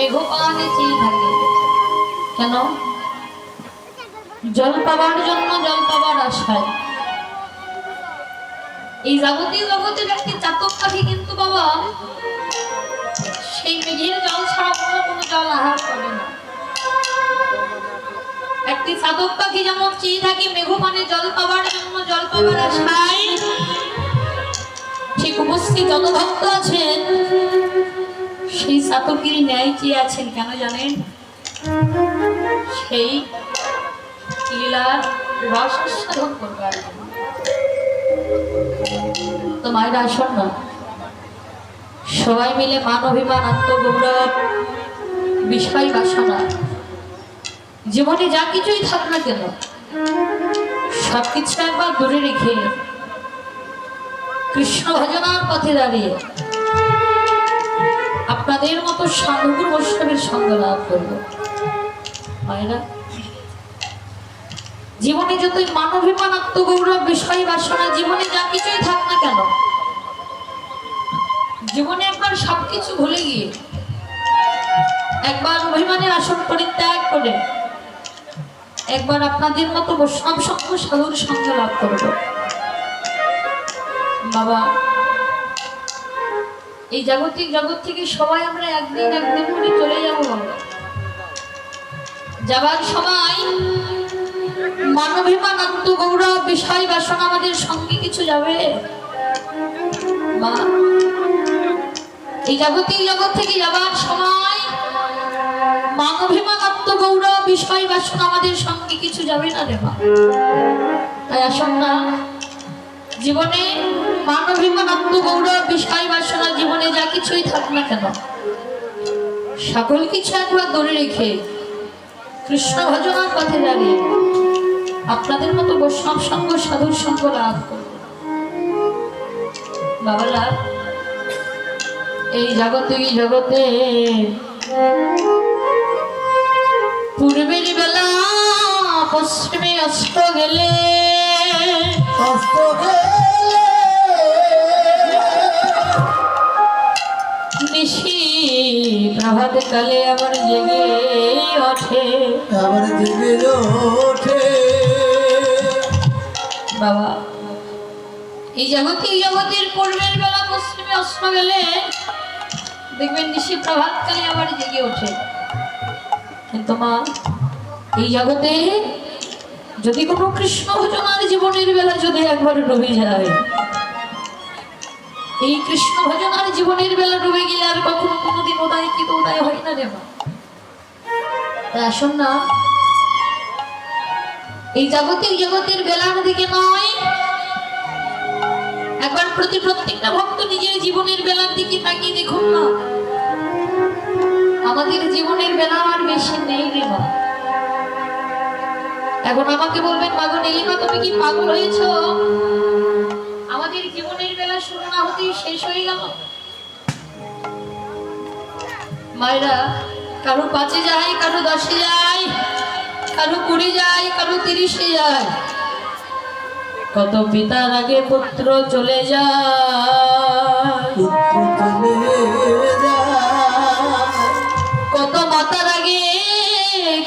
মেঘপানে চেয়ে থাকে। কেন? জল পাবার জন্য, জল পাবার আশায়। এই জাগতিক জগতের একটি চাতক পাখি কিন্তু বাবা সেই মেঘের জল ছাড়া কোনো জল আহার করে না। একটি চাতক পাখি যেমন চেয়ে থাকে মেঘপানে জল পাবার জন্য, জল পাবার আশায়, ঠিক উপস্থিত যত ভক্ত আছেন সেই চাতকের ন্যায় চেয়ে আছেন। কেন জানেন? সেই লীলার রস আস্বাদন করবার জন্য। তো মায়েরা আসন না, সবাই মিলে মান অভিমান আত্মগৌরব বিষয় বাসনা জীবনে যা কিছুই থাক না কেন সবকিছু একবার দূরে রেখে কৃষ্ণ ভজনার পথে দাঁড়িয়ে আপনাদের মতো সাধুগুরু বৈষ্ণবের সঙ্গ লাভ করব। মায়েরা, জীবনে যতই মানবিমান আত্মগৌরব বিষয় বাসনা জীবনে যা কিছুই থাক না কেন, জীবনে একবার সবকিছু ভুলে গিয়ে একবার অভিমানের আসন পরিত্যাগ করে একবার আপনাদের মতো বৈষ্ণব সঙ্গ সাধুর সঙ্গ লাভ করব। বাবা, এই জাগতিক জগৎ থেকে সবাই আমরা একদিন একদিন করে চলে যাব। বাবা, যাবার সময় মানবিমান আত্মগৌরব বিষয় বাসনা আমাদের সঙ্গে কিছু যাবে। মা, এই জাগতিক জগৎ থেকে যাবার সময় মানবিমান আত্মগৌরব বিষয় বাসনা আমাদের সঙ্গে কিছু যাবে না রে মা। তাই আসুন না, জীবনে মানবিমান আত্মগৌরব বিষয় বাসনা জীবনে যা কিছুই থাক না কেন সকল কিছু একবার দূরে রেখে কৃষ্ণ ভজনার পথে দাঁড়িয়ে আপনাদের মতো বৈষ্ণব সঙ্গ সাধুর সঙ্গ লাভ করব। বাবারা, এই জাগতিক জগতে পূর্বের বেলা পশ্চিমে অস্ত গেলে নিশি প্রভাত কালে আবার জেগে ওঠে, আবার জেগে ওঠে। বাবা, এই জাগতিক জগতের পূর্বের বেলা পশ্চিমে অস্ত গেলে দেখবেন নিশি প্রভাত কালে আবার জেগে ওঠে। কিন্তু মা, এই জগতে যদি কোনো কৃষ্ণ ভজনার জীবনের বেলা যদি একবার ডুবে যায়, এই কৃষ্ণ ভজনার জীবনের বেলা ডুবে গেলে আর কখনো কোনোদিন উদয় কি উদয় হয় না রে মা। তাই আসুন না, এই জাগতিক জগতের বেলার দিকে নয়, একবার প্রত্যেকটা ভক্ত নিজের জীবনের বেলার দিকে তাকিয়ে দেখুন না। আমাদের জীবনের বেলা আর বেশি নেই রে মা। এখন আমাকে বলবেন, মাগো নীলিমা তুমি কি পাগল হয়েছো? আমাদের জীবনের বেলা শুরু না হতেই শেষ হয়ে গেল। মায়েরা, কারো 5-এ যায়, কারো 10-এ যায়, কারো 20 যায়, কারো 30-এ যায়। কত পিতার আগে পুত্র চলে যায়, কত মাতার আগে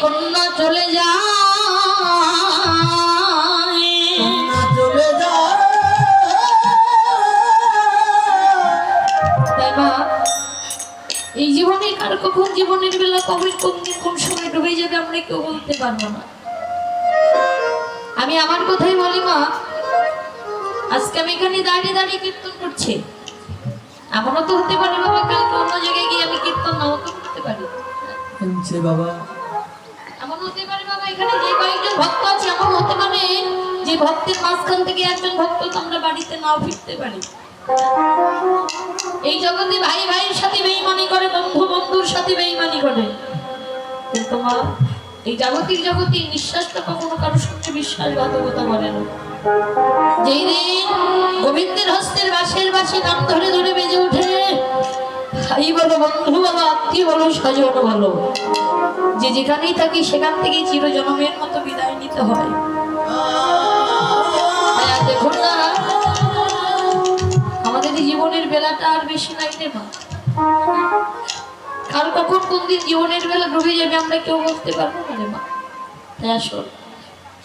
কন্যা চলে যায়। এই জীবনে কার কখন জীবনের বেলা কবে কোন সময় ডুবে যাবে আমরা কেউ বলতে পারবো না। আমি আমার কথাই বলি মা, আজকে আমি এখানে দাঁড়িয়ে দাঁড়িয়ে কীর্তন করছি, এমনও তো হতে পারে বাবা কালকে অন্য জায়গায় গিয়ে আমি কীর্তন নাও তো করতে পারি বাবা। এমন হতে পারে বাবা এখানে যে কয়েকজন ভক্ত আছে, এমন হতে পারে যে ভক্তের মাঝখান থেকে একজন ভক্ত তো আমরা বাড়িতে নাও ফিরতে পারি। এই জগতে ভাই ভাইয়ের সাথে বেঈমানি করে, বন্ধু বন্ধুর সাথে বেঈমানি করে, কিন্তু মা এই জাগতিক জগতে নিঃশ্বাসটা কখনো কারোর সঙ্গে বিশ্বাসঘাতকতা করে না। যেই দিন গোবিন্দের হস্তের বাঁশের বাঁশি নাম ধরে ধরে বেজে ওঠে, ভাই বলো, বন্ধু বলো, আত্মীয় বলো, স্বজন বলো, যে যেখানেই থাকি সেখান থেকে চিরজনমের মতো বিদায় নিতে হয়। দেখুন না, আমাদের জীবনের বেলাটা আর বেশি নাই রে মা। কার কখন কোন দিন জীবনের বেলা ডুবে যাবে আমরা কেউ বলতে পারবো না রে মা। তাই আসো,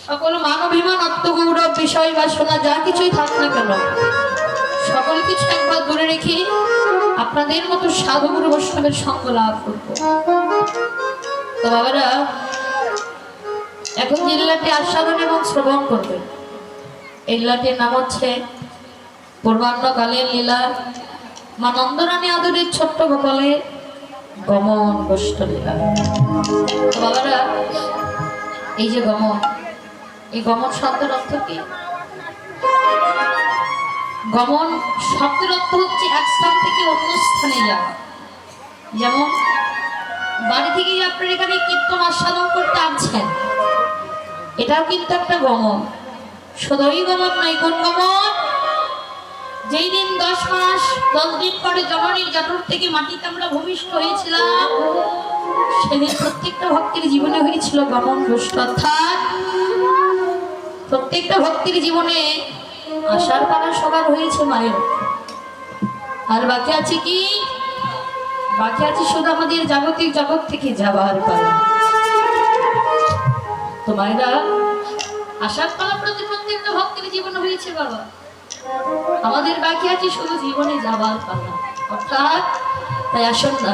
সকল মান অভিমান আত্মগৌরব বিষয় বাসনা যা কিছুই থাক না কেন সকল কিছু একবার দূরে রেখে আপনাদের মতো সাধুগুরু বৈষ্ণবের সঙ্গ লাভ করবো। তো বাবারা এখন যে লীলাটি আস্বাদন এবং শ্রবণ করবে এই লীলাটির নাম হচ্ছে পূর্বাহ্নকালের লীলা। মা নন্দরানী আদরের ছোট্ট গোপালের গমন গোষ্ঠ লীলা। তো বাবারা এই যে গমন, এই গমন শব্দের অর্থ কি? গমন শব্দের অর্থ হচ্ছে এক স্থান থেকে অন্য স্থানে যাওয়া। যেমন বাড়ি থেকে আপনার এখানে কীর্তন আস্বাদন করতে আসছেন, এটাও কিন্তু একটা গমন। শুধুই গমন নয়, কোন গমন? যেই দিন 10 মাস 10 দিন পরে জননীর জঠর থেকে মাটিতে আমরা ভূমিষ্ঠ হয়েছিলাম, সেদিন প্রত্যেকটা ভক্তের জীবনে হয়েছিল গমন গোষ্ঠ। অর্থাৎ প্রত্যেকটা ভক্তির জীবনে আশার পালা সবার হয়েছে মায়ের। আর বাকি আছে কি? বাকি আছে শুধু আমাদের জাগতিক জগৎ থেকে যাবার পালা। তো মায়েরা আশার পালা প্রত্যেকটা ভক্তের জীবনে হয়েছে বাবা। আমাদের বাকি আছে শুধু জীবনে যাবার পালা। অর্থাৎ তাই আসুন না,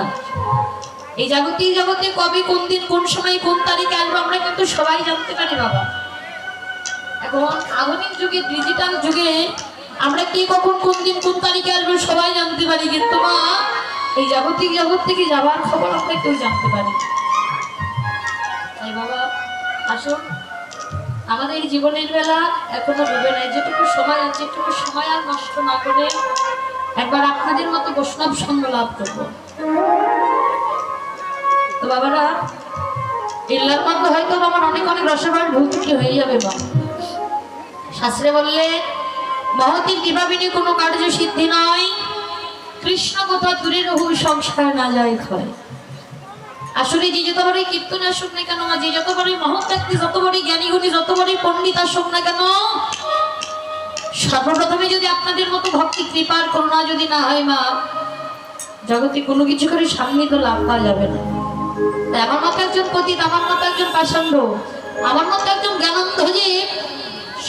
এই জাগতিক জগতে কবে কোন দিন কোন সময় কোন তারিখে আসবো আমরা কিন্তু সবাই জানতে পারি বাবা। এখন আধুনিক যুগে ডিজিটাল যুগে আমরা কে কখন কোন দিন কোন তারিখে আসবো সবাই জানতে পারি, কিন্তু মা এই জাগতিক জগৎ থেকে যাবার খবর আমরা কেউ জানতে পারি। তাই বাবা আসুন, আমাদের জীবনের বেলা এখনো ডুবে নাই, যেটুকু সময় আছে যেটুকু সময় আর নষ্ট না করে একবার আপনাদের মতো বৈষ্ণব সঙ্গ লাভ করবো। তো বাবারা এল্লার মধ্যে হয়তো আমার অনেক রসবার ভুল ত্রুটি হয়ে যাবে মা। শাস্ত্রে বললে মহতি কৃপাবিনী কোনো কার্য সিদ্ধি নয়, কৃষ্ণ কথা দূরে রহু সংসার না যায় ক্ষয়। আসলে যে যতবারই কীর্তন আসুক না কেন, যে যতবারই মহৎ ব্যক্তি, যতবারই জ্ঞানী গুণী, যতবারই পণ্ডিত আসুক না কেন, সর্বপ্রথমে যদি আপনাদের মতো ভক্তি কৃপার করুণা যদি না হয় মা, জগতে কোনো কিছু করে সান্নিধ্য লাভ করা যাবে না। তাই আমার মতো একজন পতিত, আমার মতো একজন পাষণ্ড, আমার মতো একজন জ্ঞানন্ধ যে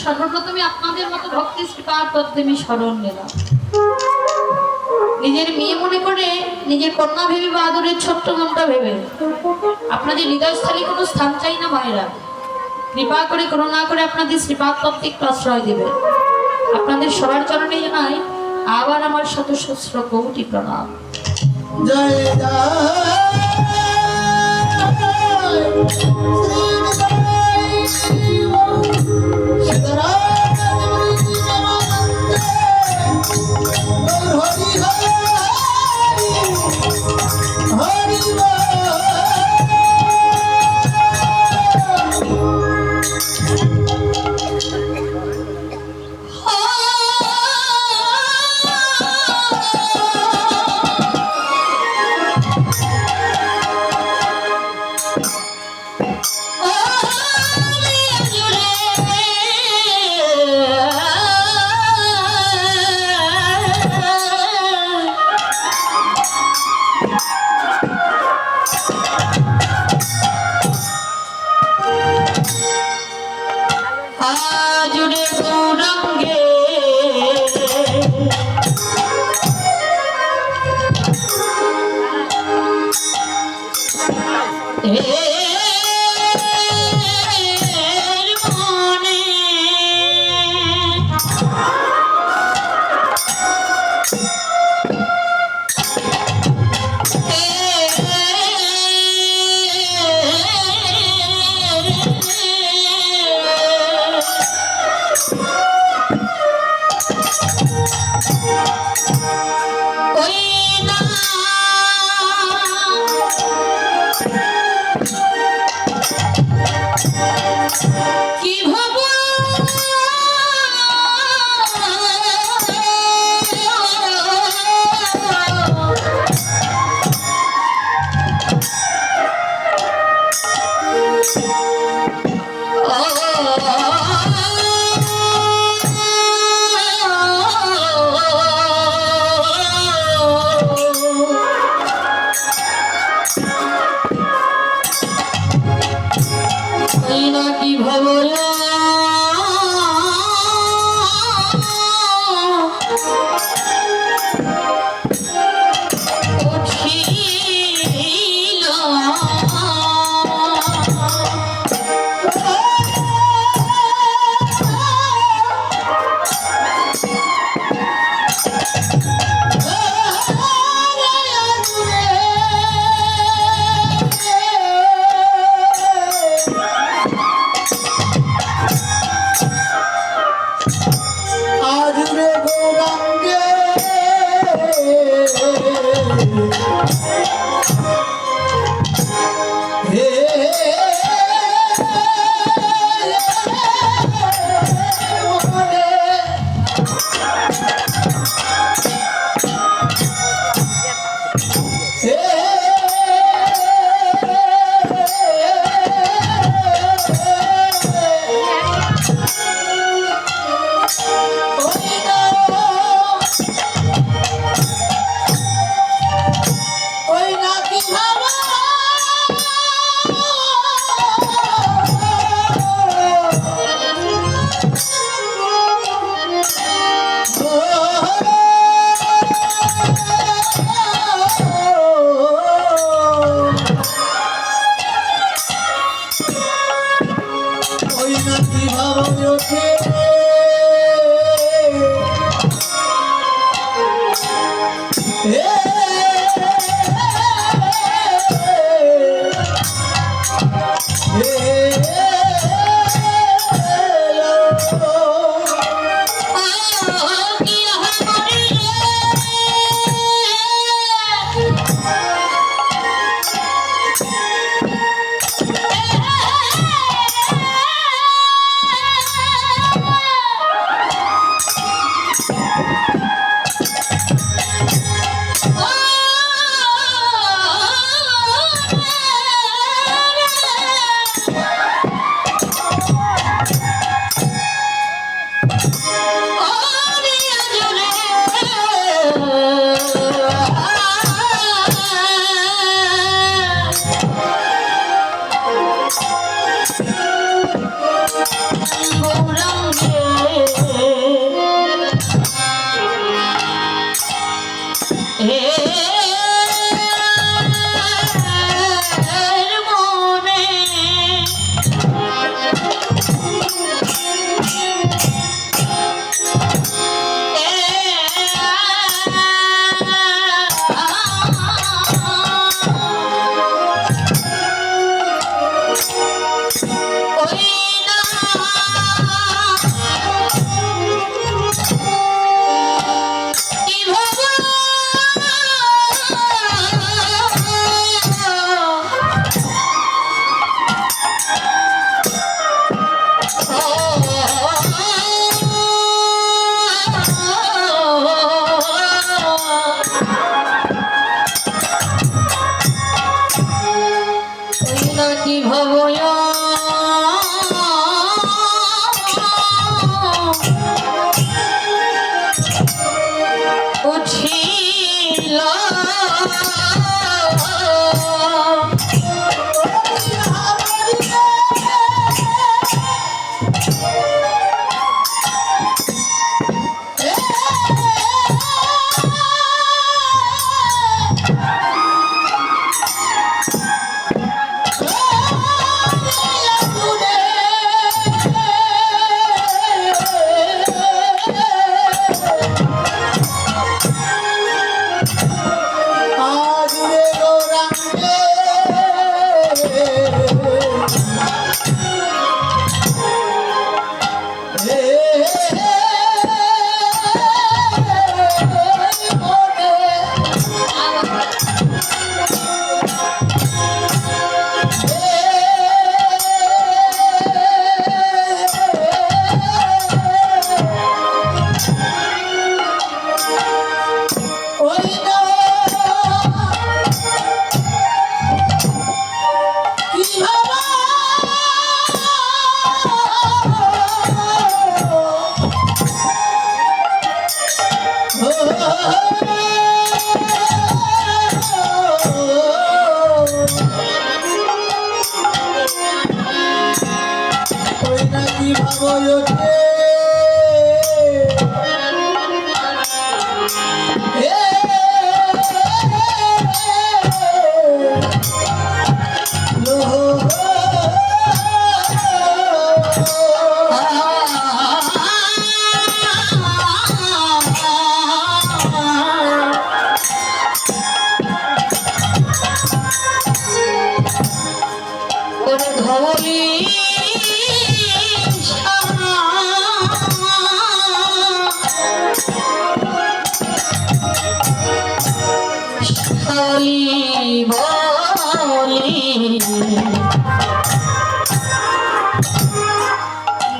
সর্বপ্রথমে আপনাদের মতো ভক্তি কৃপার পদ্মে স্মরণ নিলাম। নিজের মেয়ে মনে করে, নিজের কন্যা ভেবে বা আদরের ছোট্ট মনটা ভেবে আপনাদের হৃদয়স্থলে কোনো স্থান চাই না মায়েরা। কৃপা করে করুণা করে আপনাদের শ্রীপাদ তত্ত্বে আশ্রয় দেবে। আপনাদের সবার চরণে জানাই আবার আমার শত সহস্র কোটি প্রণাম। জয় জুড়ে গৌরাঙ্গে ভবয় আজরে গৌরাঙ্গে হে মনে ওই নাকি ভাবা ওই নাকি ভাবা ওঠে ওঠে ওরে ধবলি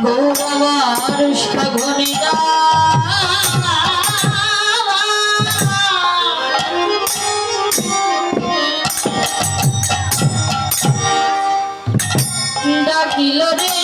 গৌরবার সাঘনে ডাকিল রে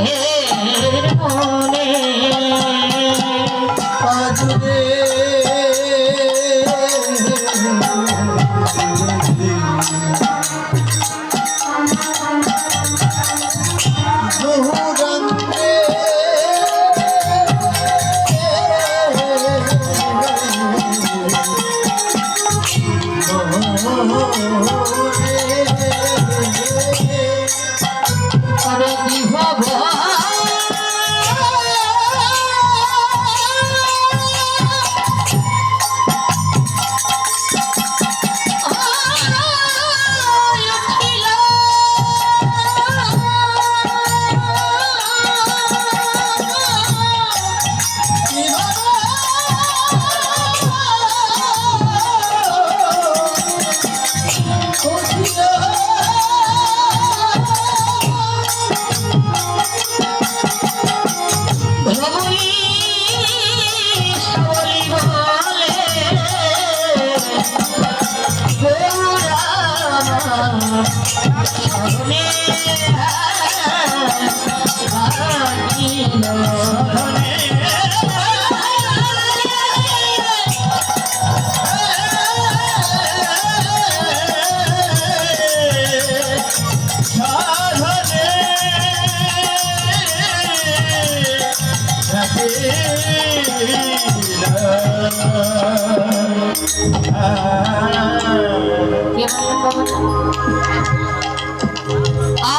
এর মনে আজরে গৌরাঙ্গে করে বিভব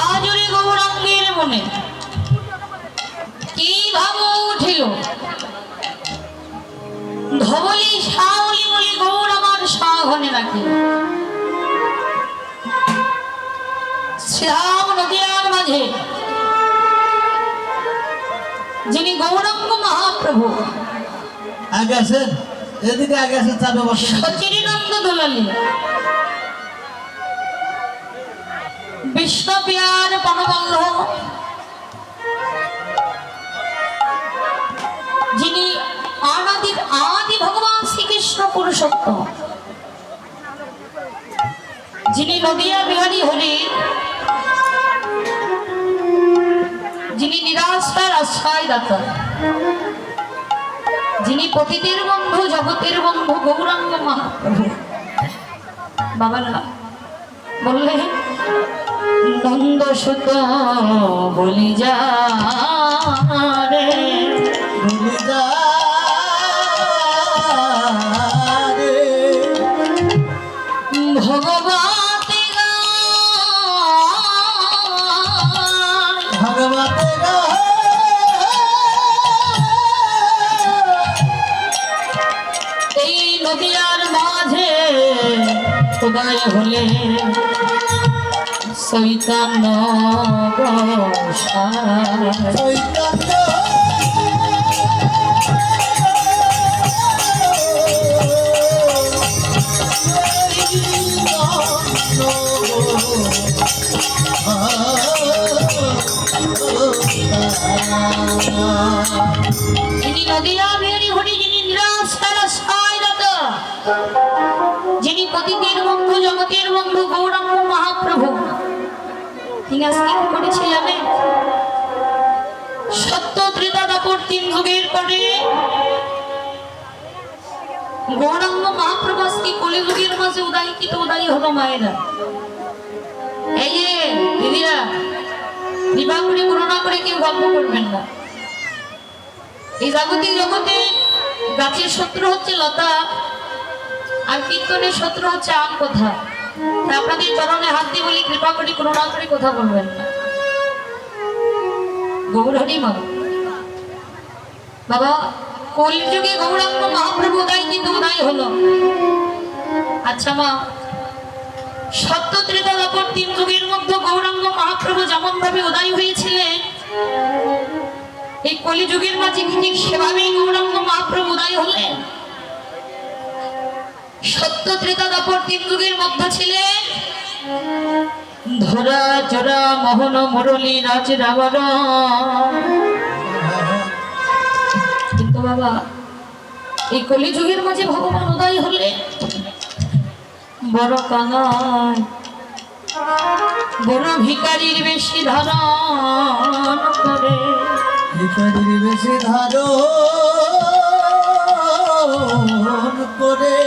আজরে গৌরাঙ্গের মনে কি ভাব উঠিল ধবলি শাওলি বলি গৌর আমার সাঘনে রাখি শ্যাম নদিয়ার মাঝে যিনি গৌরাঙ্গ মহাপ্রভু আগে আসেন, এদিকে আগে আসেন, চাপে বসে সচিরিনন্দ দোলালি বিষ্ণুপ্রিয়ার পণবন্ধ যিনি আদি ভগবান শ্রীকৃষ্ণ পুরুষোত্তম, যিনি নদিয়া বিহারী হরি, যিনি নিরাশ্রয় আশ্রয়দাতা, যিনি পতিতের বন্ধু জগতের বন্ধু গৌরাঙ্গ মহাপ্রভু। বাবারা বললে নন্দ সুত বলি যা রে ভুলে যা রে, ভগবতে ভগবতে গা এই নদিয়ার মাঝে উদয় হলে চৈতন্য গোসাই। চৈতন্য যিনি নদিয়া বিহারী হরি, যিনি নিরাশ্রয় আশ্রয়দাতা, যিনি পতিতের বন্ধু জগতের বন্ধু গৌরাঙ্গ মহাপ্রভু। ঠিক আছে, কি করেছে জানে? সত্য ত্রেতা দাপর 3 যুগের পরে গৌরাঙ্গ মহাপ্রভু আজকে কলিযুগের মাঝে উদয় হলো মায়েরা। এই যে দিদিরা, বিবাহ করে করোনা করে কেউ গল্প করবেন না। এই জাগতিক জগতে গাছের শত্রু হচ্ছে লতা, আর কীর্তনের শত্রু হচ্ছে আম কথা। তাই আপনাদের চরণে হাত দিয়ে বলি, কৃপা করে করোনা করে কথা বলবেন না। গৌরহরি মা বাবা, কলিযুগে গৌরাঙ্গ মহাপ্রভু উদয় হলো। আচ্ছা মা, সত্য ত্রেতা দাপর 3 যুগের মধ্যে গৌরাঙ্গ মহাপ্রভু যেমন ভাবে উদয় হয়েছিলেন, এই কলিযুগের মাঝে ঠিক সেভাবেই গৌরাঙ্গ মহাপ্রভু উদয় হলেন। সত্য ত্রেতা দাপর 3 যুগের মধ্যে ছিলেন ধরা চরা মোহন মুরলী রাজ রাবণ। কিন্তু বাবা, এই কলিযুগের মাঝে ভগবান উদয় হলে বড় কাঙাল বড় ভিখারির বেশি ধারণ করে, ভিখারির বেশি ধারণ করে,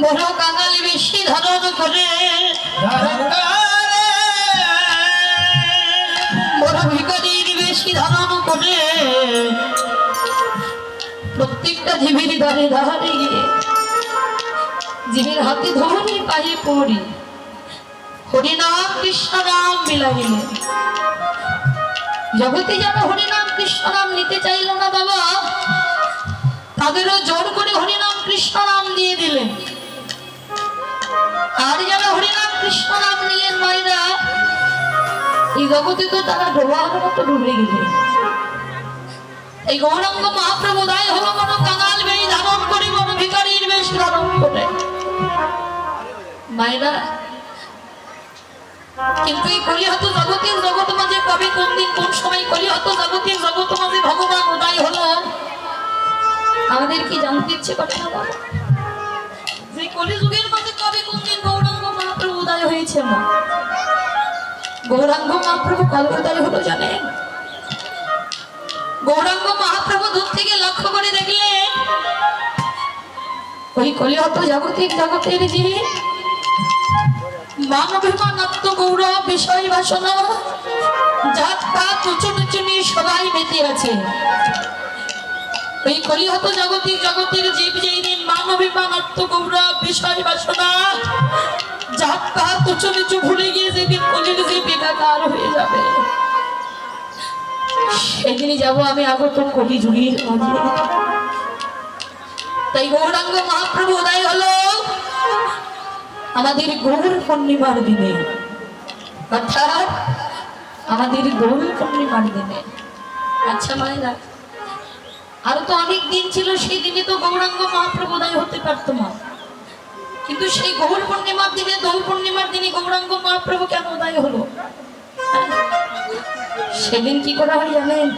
বড় কাঙাল বেশি ধারণ করে, বড় ভিখারির বেশি ধারণ করে, প্রত্যেকটা জীবের ধারে ধারে গিয়ে জীবের হাতে ধরি পায়ে পড়ি হরিনাম কৃষ্ণ নাম বিলাইলে। জগতে যারা হরিনাম কৃষ্ণ নাম নিতে চাইল না বাবা, তাদেরও জোর করে হরিনাম কৃষ্ণ নাম দিয়ে দিলেন। আর যারা হরিনাম কৃষ্ণ নাম নিলেন মায়েরা, এই জগতে তো তারা ডোবার মতো ডুবে গেলেন। এই গৌরাঙ্গ মহাপ্রভু দায় হলো বড় কাঙাল বেশ ধারণ করে, বড় ভিখারির বেশ ধারণ করে মায়েরা। কিন্তু এই কলিহত জগতের জগৎ মাঝে কবে কোন দিন কোন সময় কলিহত জগতের জগৎ মাঝে ভগবান উদয় হলো আমাদের কি জানতে ইচ্ছে করে না বাবা? যে কলিযুগের মাঝে কবে কোন দিন গৌরাঙ্গ মহাপ্রভু উদয় হয়েছে মা? গৌরাঙ্গ মহাপ্রভু কবে উদয় হলো জানেন? গৌরাঙ্গ মহাপ্রভু দূর থেকে লক্ষ্য করে দেখলেন ওই কলিহত জগতের যে মানবিমানাত্ম গৌরব বিষয় বাসনা জাত পাত উঁচু নিচু নিয়ে সবাই মেতে আছে। ওই কলিহত জগতের জীব যেই দিন মানবিমানাত্ম গৌরব বিষয় বাসনা জাত পাত উঁচু নিচু ভুলে গিয়ে যেদিন কলির যে বেকার হয়ে যাবে, সেদিনই যাবো আমি আগত কলি যুগের মাঝে। তাই গৌরাঙ্গ মহাপ্রভু উদয় হলো আমাদের গৌর পূর্ণিমার দিনে, অর্থাৎ আমাদের গৌর পূর্ণিমার দিনে। আচ্ছা মায়েরা, আরো তো অনেক দিন ছিল, সেই দিনে তো গৌরাঙ্গ মহাপ্রভু উদয় হতে পারতো না, কিন্তু সেই গৌর পূর্ণিমার দিনে দোল পূর্ণিমার দিনে গৌরাঙ্গ মহাপ্রভু কেন উদয় হলো? সেদিন কি করা হয় জানেন?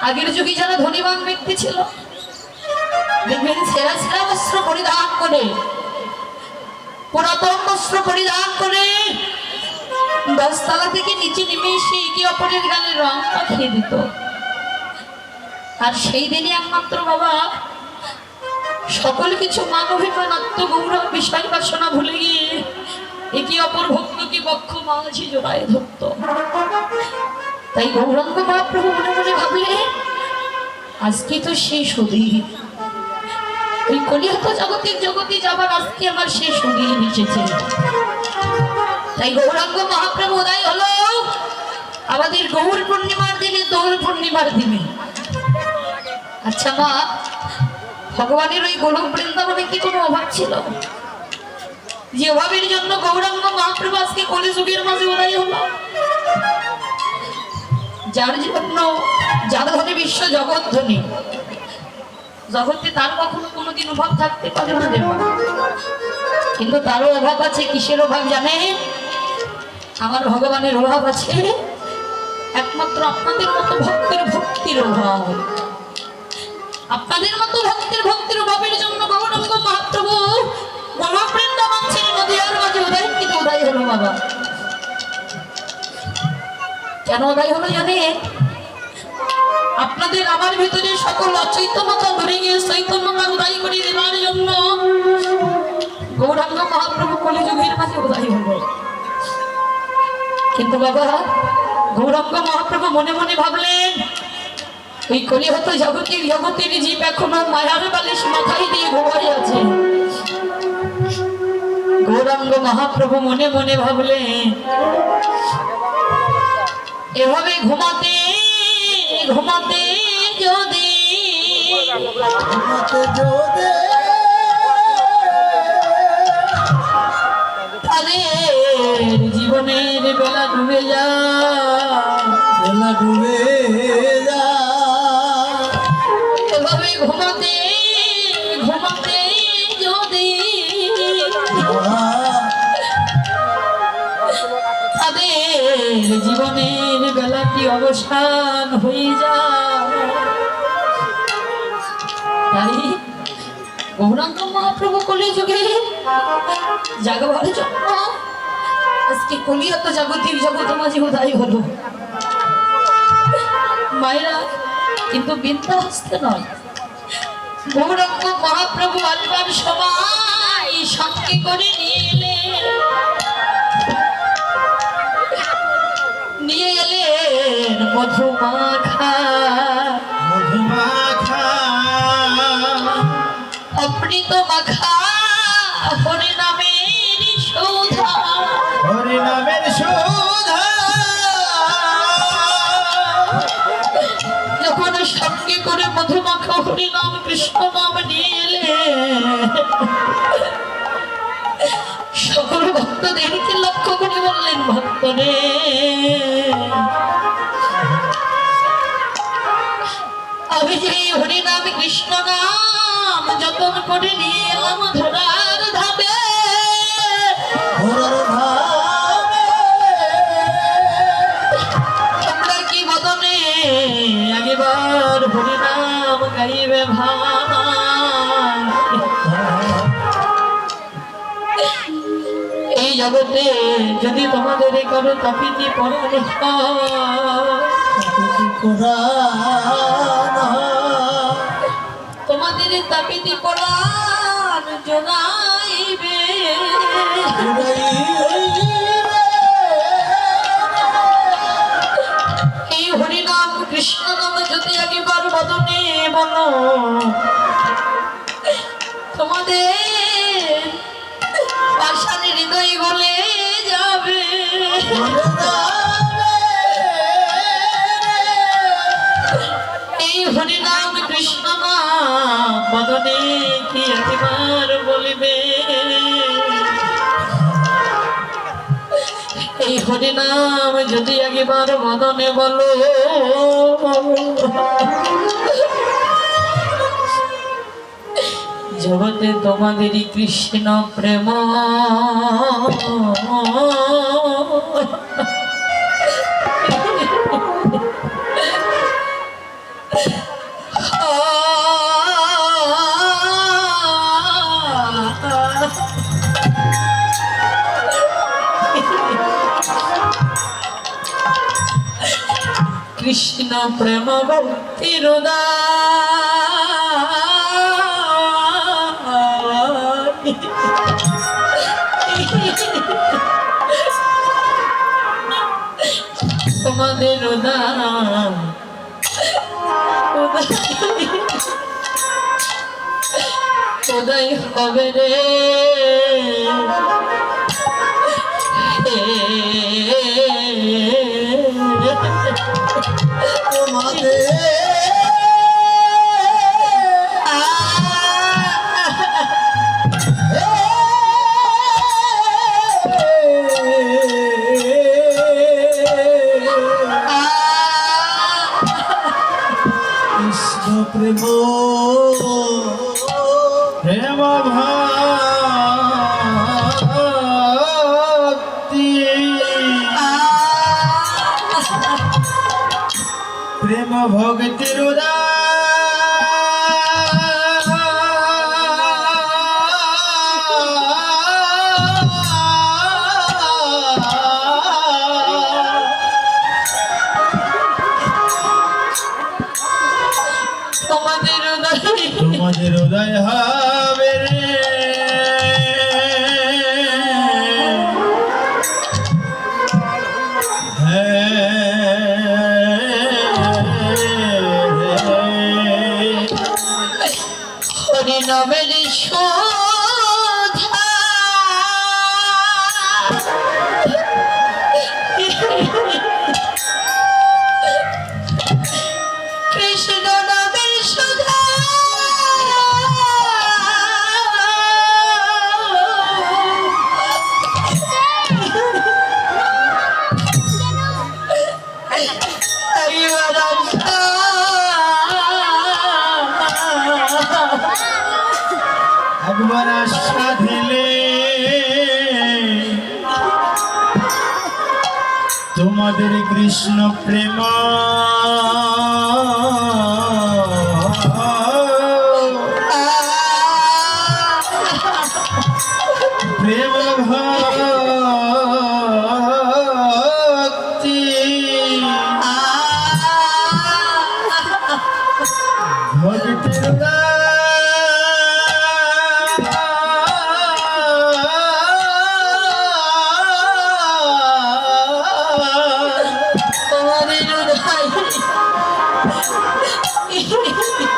আগের যুগে যারা ধনীবান ব্যক্তি ছিল দেখবেন সেরা সেরা বস্ত্র পরিধান করে, পুরাতন বস্ত্র পরিধান করে 10 তলা থেকে নিচে নেমে এসে একে অপরের গালে রং মাখিয়ে দিত। আর সেই দিনই একমাত্র বাবা সকল কিছু মানবিমানাত্ম গৌরব বিষয় বাসনা ভুলে গিয়ে একে অপর ভক্তকে বক্ষ মাঝে জোড়ায় ধরত। তাই গৌরাঙ্গ মহাপ্রভু মনে মনে ভাবলে আজকে তো শেষ সুদিন, ওই কলিহত জগতে যাবার আজকে আমার শেষ সুদিন এসেছে। তাই গৌরাঙ্গ মহাপ্রভু উদয় হলো আমাদের গৌর পূর্ণিমার দিনে, দোল পূর্ণিমার দিনে। আচ্ছা মা, ভগবানের ওই গোলক বৃন্দাবনে কি কোনো অভাব ছিল যে অভাবের জন্য গৌরাঙ্গ মহাপ্রভু আজকে কলিযুগের মাঝে উদয় হলো? যার জন্য যার ধরে বিশ্ব জগৎ ধনী, জগতে তার কখনো কোনোদিন অভাব থাকতে পারে না দেবা, কিন্তু তারও অভাব আছে। কিসের অভাব জানে? আমার ভগবানের অভাব আছে একমাত্র আপনাদের মতো ভক্তের ভক্তির অভাব। আপনাদের মতো ভক্তির অভাবের জন্য গৌরাঙ্গ মহাপ্রভু গোলক বৃন্দাবন ছেড়ে নদীয়ার মাঝে উদয় হলো বাবা। কেন উদয় হলো জানে? আপনাদের আমার ভিতরে সকল অচৈতন্যতা ধরে গিয়ে চৈতন্যতা উদয় করে দেওয়ার জন্য গৌরাঙ্গ মহাপ্রভু কলিযুগের মাঝে উদয় হলো। কিন্তু বাবা গৌরাঙ্গ মহাপ্রভু মনে মনে ভাবলেন ওই কলিহত জগতের জীব এখনো মায়ার বালিশ মাথায় দিয়ে ঘুমাই আছে। গৌরাঙ্গ মহাপ্রভু মনে মনে ভাবলেন এভাবে ঘুমাতে ঘুমাতে যদি তাদের জীবনের বেলা ডুবে যায়, এভাবে ঘুমাতে ঘুমাতে যদি তাদের জীবনের বেলাটি অবসান হয়ে যায়। তাই গৌরাঙ্গ মহাপ্রভু কলি যুগে জাগবার জন্য আজকে কলিয়াত জাগতিক জগৎ মাঝে উদয় হলো। মায়েরা কিন্তু বিদ্যা হস্তে নয়, গৌরাঙ্গ মহাপ্রভু আসবার সময় সঙ্গে করে নিয়ে এলেন মধুমাখা অমৃত মাখা হরি নামের সুধা, হরি নামের সুধা। যখন সঙ্গে করে মধুমাখা হরি নাম কৃষ্ণ নাম নিয়ে এলে সকল ভক্তদেরকে লক্ষ্য করে বললেন, ভক্তরে আমি যে হরি নাম কৃষ্ণ নাম যতন করে নিয়ে এলাম ধরার ধামে, তোমরা কি বদনে আগেবার হরি নাম গাইবে ভাই? এই জগতে যদি তোমাদের কারো তাপিতি পড়ানো তোমাদের তাপিতি পড়ান জোনাইবে, এই হরিনাম কৃষ্ণ নাম যদি একবার বদনে বলো, তোমাদের পাষাণী হৃদয় গলে যাবে। এই হরিনাম কৃষ্ণ নাম বদনে কি একবার বলিবে, এই হরিনাম যদি একবার বদনে বলো, জগতে তোমাদেরই কৃষ্ণ প্রেম কৃষ্ণ প্রেম ভক্তির তোমাদের উদয় হবে রে, প্রেম প্রেম ভক্তি প্রেম ভক্তির তোমাদের উদয় হবে রে, হরি নামের সুধা কৃষ্ণ নামের সুধা একবার আশা দিলে তোমাদের কৃষ্ণ প্রেম ভক্তি ভক্তির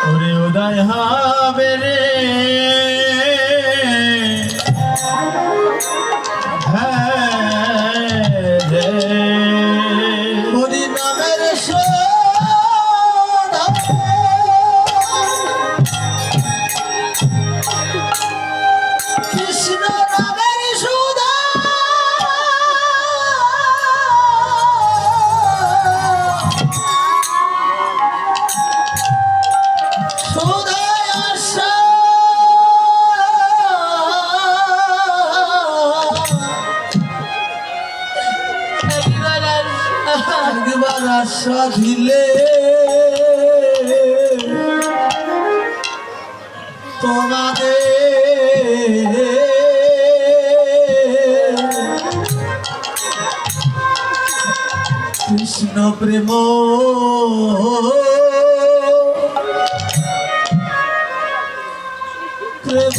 ওরে উদয় হবে রে হরি নামের সোধা কৃষ্ণ নামের সুধা সুধায় আশা একবার আশা দিলে তোমাদের কৃষ্ণ প্রেম প্রেম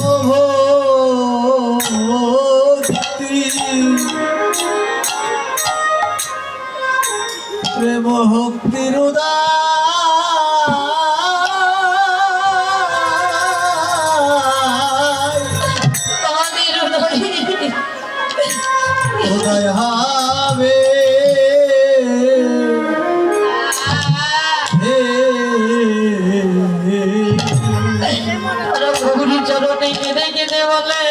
ভক্তি প্রেম ভক্তির উদয় হবে গৌরী চরণে কেঁদে কেঁদে বলে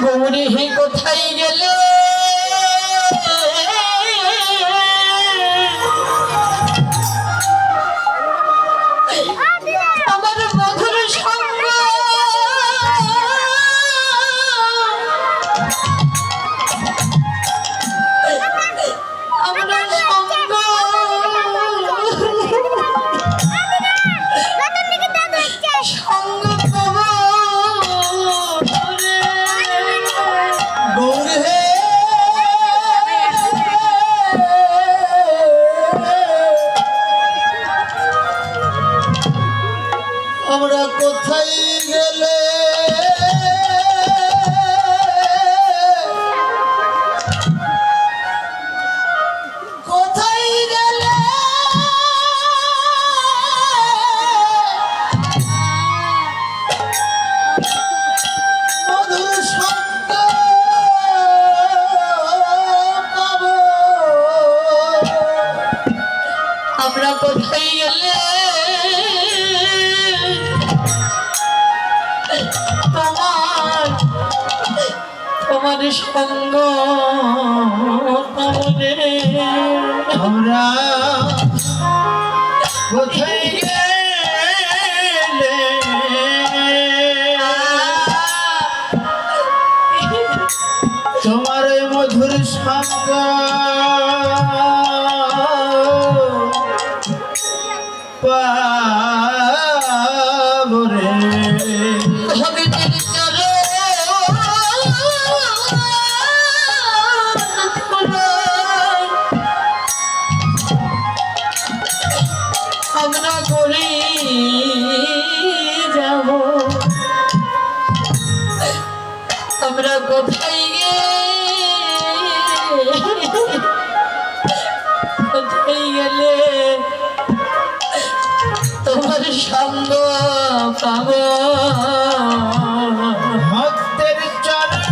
গৌরী হে কোথায় গেলে আমার মধুর সঙ্গ আমার সঙ্গ সঙ্গ গৌর হে আমরা কোথায় গেলে কোথায় গেলে মধুর সঙ্গ পাবো আমরা কোথায় গেলে তোমার তোমার সঙ্গ পাবনে আমরা কোথায় গেলে তোমার ওই মধুর সঙ্গ পাবো রে ভগতের আমরা করে যাব আমরা কোথায় কোথায় গেলে তোমার সঙ্গ পাবো ভক্তের চরণ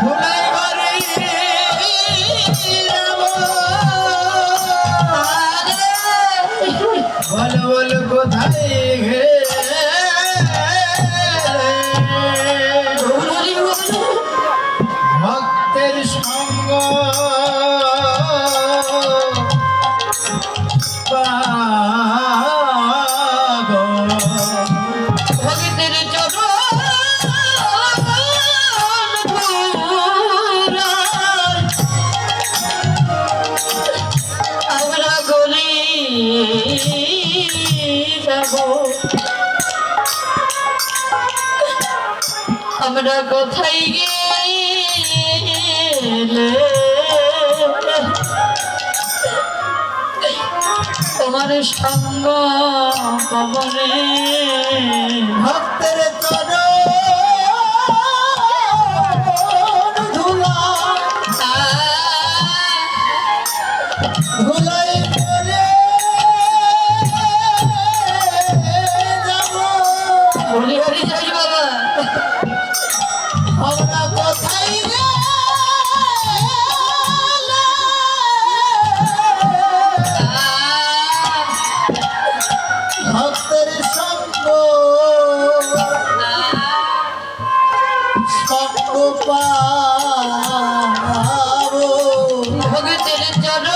ভুলাই ঘরে বল বল কোথায় ভক্তের সঙ্গ পাবো ভগতের চরণ আমরা গরি যাব আমরা কোথায় গেলে তোমার সঙ্গ কবরে ভক্তের চরণ ধুলা ধুলাই করে যাব হরি হরি যাই বাবা আমরা কোথায় ভক্তের সঙ্গ সঙ্গ পাবো ভগতের চরণ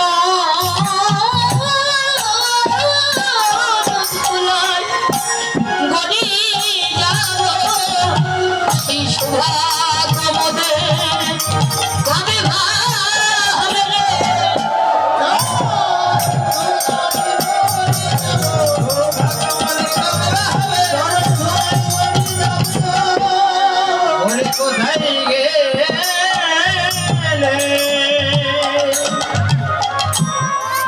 গড়ি যাব এই সৌভাগ্য মোদের কবে ভাবে রে ওরে কোথায় গেলে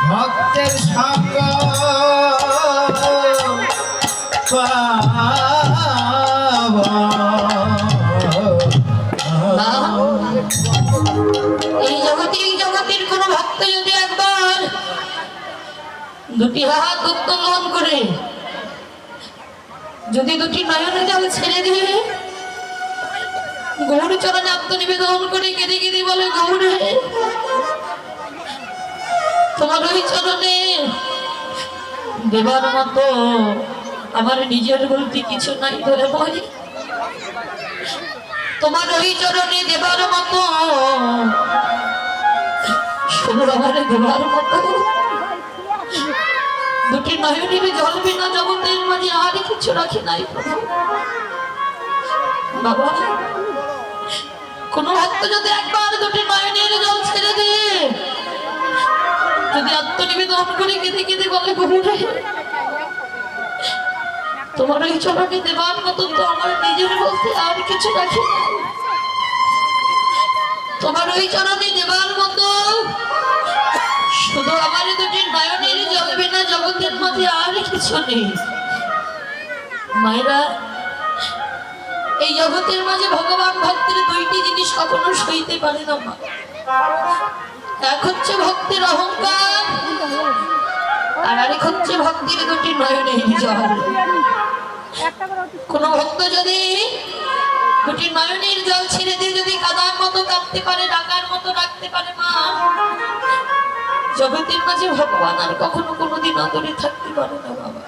ভক্তের সঙ্গ পাব এই জগতের কোন ভক্ত যদি একবার দুটি হাত উত্তোলন করে যদি দুটি নয়ন জল ছেড়ে দিয়ে গৌর চরণে আত্মনিবেদন করে কেঁদে কেঁদে বলে গৌরে তোমার ওই চরণে দেবার মতো আমার নিজের বলতে কিছু নাই ধরে বলি তোমার ওই চরণে দেবার মতো শুধু আমার দেবার মতো দুটি নয়নের জল বিনা জগতের মাঝে আর কিছু রাখি নাই প্রভু বাবা কোন ভক্ত যদি একবার দুটি নয়নের জল ছেড়ে দিয়ে যদি আত্মনিবেদন করে কেঁদে কেঁদে বলে গৌরে তোমার ওই চরণে দেবার মতো তো আমার নিজের বলতে আর কিছু রাখি নাই। তোমার ওই চরণে দেবার মতো শুধু আমার দুটি নয়নের জল বিনা জগতের মধ্যে আর কিছু নেই মায়েরা এই জগতের মাঝে ভগবান ভক্তের দুইটি জিনিস কখনো সইতে পারে না মা এক হচ্ছে ভক্তের অহংকার আর আরেক হচ্ছে ভক্তির দুটি নয়নের জল কোন ভক্ত যদি দুটি নয়নের জল ছেড়ে দিয়ে যদি কাদার মতো কাঁদতে পারে ডাকার মতো রাখতে পারে মা জগতের মাঝে ভগবান আর কখনো কোনোদিন অদরে থাকতে পারে না বাবা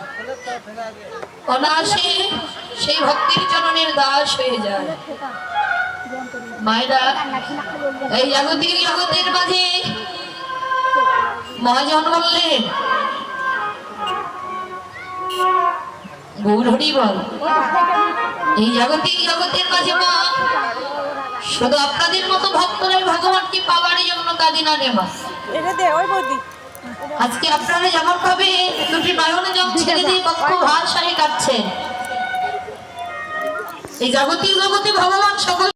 অনায়াসে সেই ভক্তির চরণের দাস হয়ে যায় মায়েরা এই জগতের মাঝে মহাজন বললেন গৌর হরি বল এই জগতের মাঝে মা শুধু আপনাদের মতো ভক্তরাই ভগবানকে পাওয়ার জন্য কাঁদি না রে মা আজকে আপনারা যেমন ভাবে দুটি নয়নে জল ছেড়ে দিয়ে বক্ষ ভার সাহে কাটছেন এই জগতে ভগবান সকল